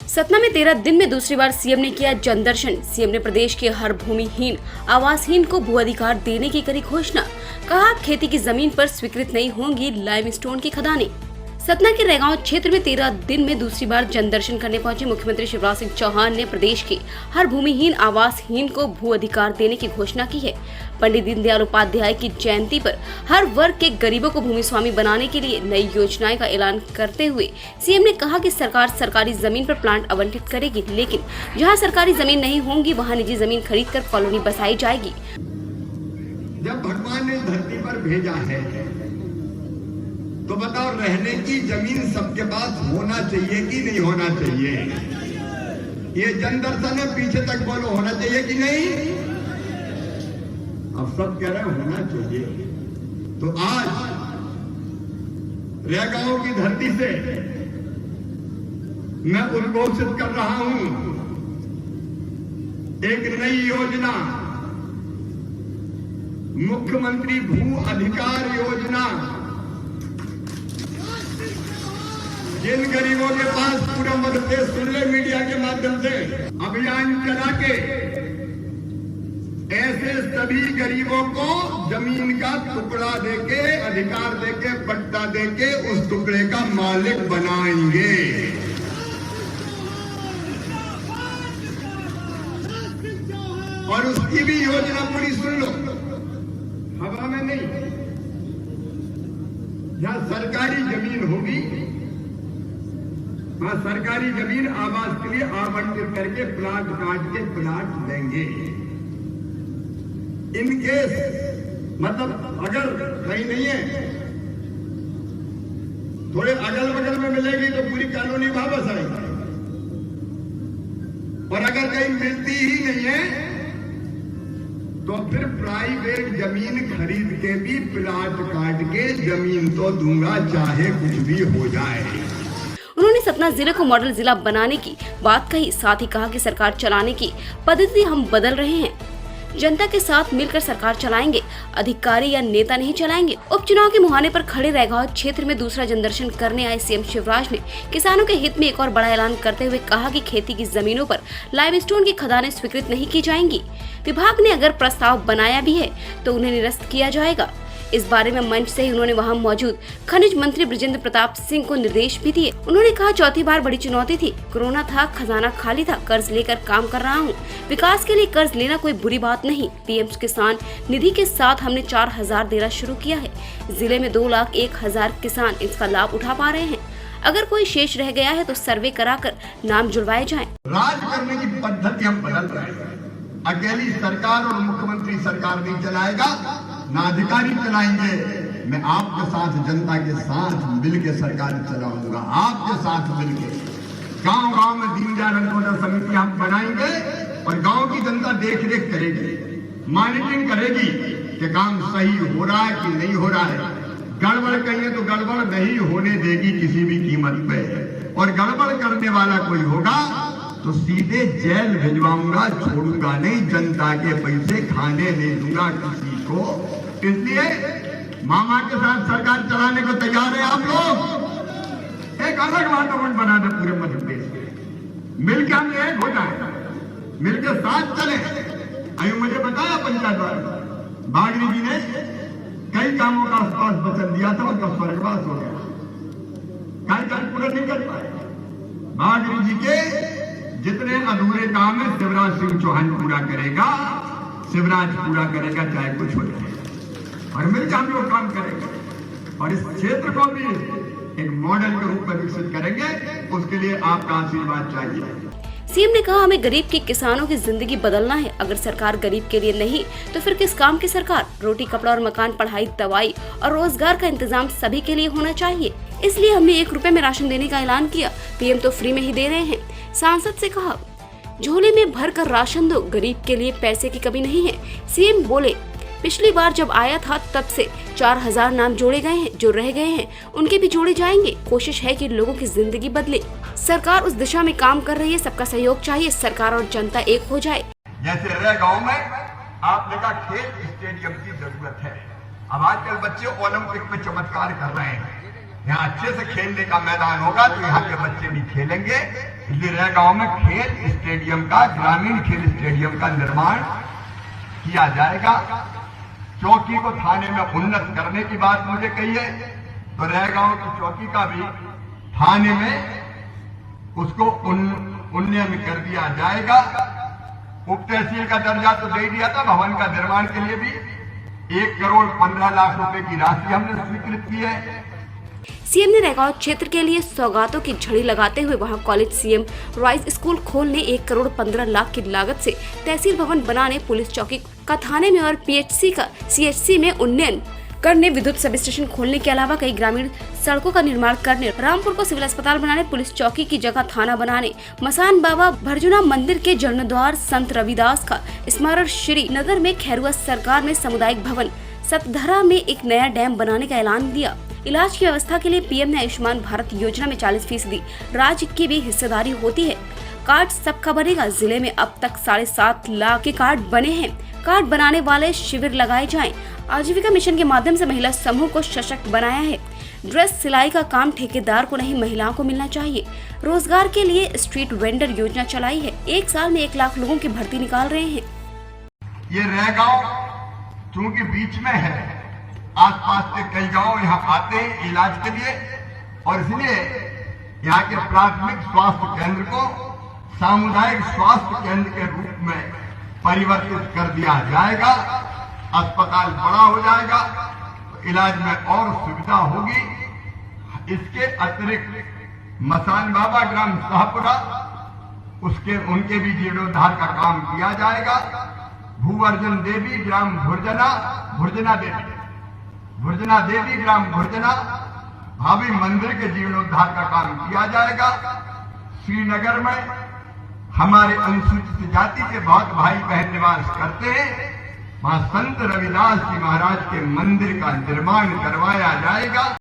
सतना में 13 दिन में दूसरी बार सीएम ने किया जनदर्शन। सीएम ने प्रदेश के हर भूमिहीन आवासहीन को भू अधिकार देने की करी घोषणा। कहा, खेती की जमीन पर स्वीकृत नहीं होंगी लाइमस्टोन की खदानें। सतना के रैगांव क्षेत्र में 13 दिन में दूसरी बार जनदर्शन करने पहुंचे मुख्यमंत्री शिवराज सिंह चौहान ने प्रदेश के हर भूमिहीन आवासहीन को भू अधिकार देने की घोषणा की है। पंडित दीनदयाल उपाध्याय की जयंती पर हर वर्ग के गरीबों को भूमि स्वामी बनाने के लिए नई योजनाएं का ऐलान करते हुए सीएम ने कहा कि सरकार सरकारी जमीन पर प्लांट आवंटित करेगी, लेकिन जहां सरकारी जमीन नहीं होंगी वहां निजी जमीन खरीद कर कॉलोनी बसाई जाएगी। जब भगवान ने धरती पर भेजा है तो बताओ, रहने की जमीन सबके पास होना चाहिए कि नहीं होना चाहिए? ये जनदर्शन है, पीछे तक बोलो, होना चाहिए कि नहीं? अब सब कह रहे हैं होना चाहिए। तो आज रैगांव की धरती से मैं उद्घोषित कर रहा हूं एक नई योजना, मुख्यमंत्री भू अधिकार योजना। जिन गरीबों के पास पूरा मध्य प्रदेश सुन ले मीडिया के माध्यम से अभियान चला के ऐसे सभी गरीबों को जमीन का टुकड़ा देके, अधिकार देके, पट्टा देके उस टुकड़े का मालिक बनाएंगे। और उसकी भी योजना पूरी सुन लो, हवा में नहीं। जहां सरकारी जमीन होगी वहां सरकारी जमीन आवास के लिए आवंटित करके प्लाट काट के प्लाट देंगे। इनकेस मतलब अगर कहीं नहीं है, थोड़े अगल बगल में मिलेगी तो पूरी कॉलोनी वापस आएगी। और अगर कहीं मिलती ही नहीं है तो फिर प्राइवेट जमीन खरीद के भी प्लाट काट के जमीन तो दूंगा, चाहे कुछ भी हो जाए। उन्होंने सतना जिले को मॉडल जिला बनाने की बात कही। साथ ही कहा कि सरकार चलाने की पद्धति हम बदल रहे हैं, जनता के साथ मिलकर सरकार चलाएंगे, अधिकारी या नेता नहीं चलाएंगे। उपचुनाव के मुहाने पर खड़े रैगांव क्षेत्र में दूसरा जनदर्शन करने आए सीएम शिवराज ने किसानों के हित में एक और बड़ा ऐलान करते हुए कहा कि खेती की जमीनों पर लाइमस्टोन की खदानें स्वीकृत नहीं की जाएंगी। विभाग ने अगर प्रस्ताव बनाया भी है तो उन्हें निरस्त किया जाएगा। इस बारे में मंच से ही उन्होंने वहां मौजूद खनिज मंत्री बृजेंद्र प्रताप सिंह को निर्देश भी दिए। उन्होंने कहा, चौथी बार बड़ी चुनौती थी, कोरोना था, खजाना खाली था, कर्ज लेकर काम कर रहा हूं। विकास के लिए कर्ज लेना कोई बुरी बात नहीं। पीएम किसान निधि के साथ हमने 4000 देना शुरू किया है। जिले में 2,01,000 किसान इसका लाभ उठा पा रहे हैं। अगर कोई शेष रह गया है तो सर्वे कराकर नाम जुड़वाए जाएं। राज करने की पद्धति हम बदल रहे हैं। अकेली सरकार और मुख्यमंत्री सरकार नहीं चलाएगा, ना अधिकारी चलाएंगे। मैं आपके साथ, जनता के साथ मिलकर सरकार चलाऊंगा। आपके साथ मिलकर गांव गांव में दीनदयाल अंत्योदय समिति हम बनाएंगे और गांव की जनता देख रेख करेगी, मॉनिटरिंग करेगी कि काम सही हो रहा है कि नहीं हो रहा है। गड़बड़ कहिए तो गड़बड़ नहीं होने देगी किसी भी कीमत पे। और गड़बड़ करने वाला कोई होगा तो सीधे जेल भिजवाऊंगा, छोड़ूंगा नहीं। जनता के पैसे खाने नहीं दूंगा किसी को। इसलिए मामा के साथ सरकार चलाने को तैयार है आप लोग। एक अलग वातावरण बना दे पूरे मध्य प्रदेश के। मिलकर हम एक हो जाए, मिलकर साथ चले। अभी मुझे बताया पंचायत द्वारा बागरी जी ने कई कामों का आसपास वचन दिया था, उनका स्वर्गवास हो गया, कार्य पूरा नहीं कर पाए। बागरी जी के जितने अधूरे काम है शिवराज सिंह चौहान पूरा करेगा, शिवराज पूरा करेगा, चाहे कुछ हो जाए। और मिलकर हम लोग काम करेंगे और इस क्षेत्र को भी एक मॉडल के रूप में विकसित करेंगे। उसके लिए आपका आशीर्वाद चाहिए। सीएम ने कहा, हमें गरीब के किसानों की जिंदगी बदलना है। अगर सरकार गरीब के लिए नहीं तो फिर किस काम की सरकार? रोटी, कपड़ा और मकान, पढ़ाई, दवाई और रोजगार का इंतजाम सभी के लिए होना चाहिए। इसलिए हमने 1 रुपए में राशन देने का ऐलान किया। पीएम तो फ्री में ही दे रहे हैं। सांसद से कहा, झोले में भर कर राशन दो, गरीब के लिए पैसे की कमी नहीं है। सीएम बोले, पिछली बार जब आया था तब से 4000 नाम जोड़े गए हैं, जो रह गए हैं उनके भी जोड़े जाएंगे। कोशिश है कि लोगों की जिंदगी बदले। सरकार उस दिशा में काम कर रही है, सबका सहयोग चाहिए, सरकार और जनता एक हो जाए। जैसे रैगांव में आपने कहा खेल स्टेडियम की जरूरत है। अब आजकल बच्चे ओलंपिक में चमत्कार कर रहे हैं। यहाँ अच्छे से खेलने का मैदान होगा तो यहाँ के बच्चे भी खेलेंगे, इसलिए रह में खेल स्टेडियम का, ग्रामीण खेल स्टेडियम का निर्माण किया जाएगा। चौकी को थाने में उन्नत करने की बात मुझे कही है, तो रहगांव की चौकी का भी थाने में उसको उन्नयन कर दिया जाएगा। उप तहसील का दर्जा तो दे दिया था, भवन का निर्माण के लिए भी 1,15,00,000 रुपए की राशि हमने स्वीकृत की है। सीएम ने रहगांव क्षेत्र के लिए सौगातों की झड़ी लगाते हुए वहां कॉलेज, सीएम रॉइज स्कूल खोलने, 1,15,00,000 की लागत से तहसील भवन बनाने, पुलिस चौकी का थाने में और पीएचसी का सीएचसी में उन्नयन करने, विद्युत सब स्टेशन खोलने के अलावा कई ग्रामीण सड़कों का निर्माण करने, रामपुर को सिविल अस्पताल बनाने, पुलिस चौकी की जगह थाना बनाने, मसान बाबा भरजुना मंदिर के जीर्णोद्धार, संत रविदास का स्मारक, श्री नगर में खैरुआ सरकार में सामुदायिक भवन, सतधरा में एक नया डैम बनाने का ऐलान दिया। इलाज की व्यवस्था के लिए पीएम ने आयुष्मान भारत योजना में 40% राज्य की भी हिस्सेदारी होती है। कार्ड सबका बनेगा। जिले में अब तक 7.5 लाख के कार्ड बने हैं। कार्ड बनाने वाले शिविर लगाए जाएं। आजीविका मिशन के माध्यम से महिला समूह को सशक्त बनाया है। ड्रेस सिलाई का काम ठेकेदार को नहीं, महिलाओं को मिलना चाहिए। रोजगार के लिए स्ट्रीट वेंडर योजना चलाई है। 1 साल में 1 लाख लोगों की भर्ती निकाल रहे हैं। ये रहगांव चूंकि बीच में है, आसपास के कई गांव यहाँ आते हैं इलाज के लिए, और इसलिए यहाँ के प्राथमिक स्वास्थ्य केंद्र को सामुदायिक स्वास्थ्य केंद्र के रूप में परिवर्तित कर दिया जाएगा। अस्पताल बड़ा हो जाएगा, तो इलाज में और सुविधा होगी। इसके अतिरिक्त मसान बाबा ग्राम शाहपुरा, उनके भी जीर्णोद्धार का काम किया जाएगा। भूवर्जन देवी ग्राम भुर्जना देवी ग्राम भुर्जना भाभी मंदिर के जीर्णोद्धार का काम किया जाएगा। श्रीनगर में हमारे अनुसूचित जाति के बहुत भाई बहन निवास करते हैं, वहां संत रविदास जी महाराज के मंदिर का निर्माण करवाया जाएगा।